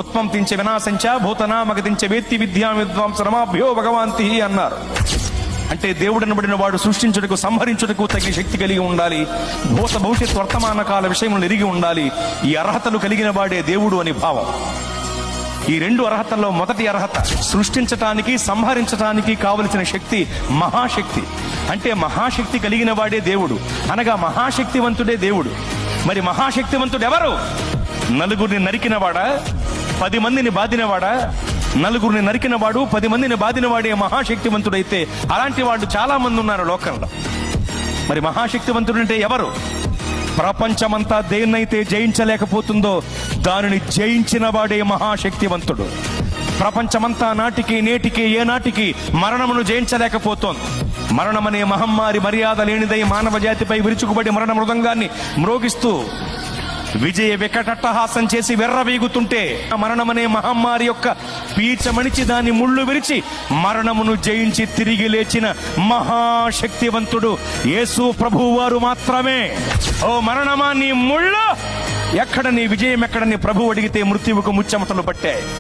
ఉత్పంతించే వినాశంచ భూతనామగతించే వేత్తి విద్యా విద్వాంసరమాభ్యో భగవాంతి అన్నారు. అంటే దేవుడని బడిన వాడు సృష్టించుటకు సంహరించుటకు తగిన శక్తి కలిగి ఉండాలి. భూత భవిష్యత్ వర్తమాన కాల విషయములను ఎరిగి ఉండాలి. ఈ అర్హతలు కలిగిన వాడే దేవుడు అని భావం. ఈ రెండు అర్హతల్లో మొదటి అర్హత సృష్టించటానికి సంహరించటానికి కావలసిన శక్తి మహాశక్తి. అంటే మహాశక్తి కలిగిన వాడే దేవుడు, అనగా మహాశక్తివంతుడే దేవుడు. మరి మహాశక్తివంతుడు ఎవరు? నలుగురిని నరికినవాడా, 10 మందిని బాధినవాడా? నలుగురిని నరికినవాడు 10 మందిని బాధినవాడే మహాశక్తివంతుడైతే అలాంటి వాడు చాలా మంది ఉన్నారు లోకంలో. మరి మహాశక్తివంతుడు అంటే ఎవరు? ప్రపంచమంతా దేన్నైతే జయించలేకపోతుందో దానిని జయించిన వాడే మహాశక్తివంతుడు. ప్రపంచమంతా నాటికి నేటికి ఏనాటికి మరణమును జయించలేకపోతోంది. మరణమనే మహమ్మారి మర్యాద లేనిదై మానవ జాతిపై విరుచుకుబడి మరణ మృదంగాన్ని మ్రోగిస్తూ విజయ వికటట్టహాసం చేసి వెర్రవీగుతుంటే మరణమనే మహమ్మారి యొక్క పీచమణిచి దాన్ని ముళ్ళు విరిచి మరణమును జయించి తిరిగి లేచిన మహాశక్తివంతుడు యేసు ప్రభువు వారు మాత్రమే. ఓ మరణమా నీ ముళ్ళు ఎక్కడ, నీ విజయం ఎక్కడ? నీ ప్రభువు అడిగితే మృత్యువుకు ముచ్చెమటలు పట్టాయి.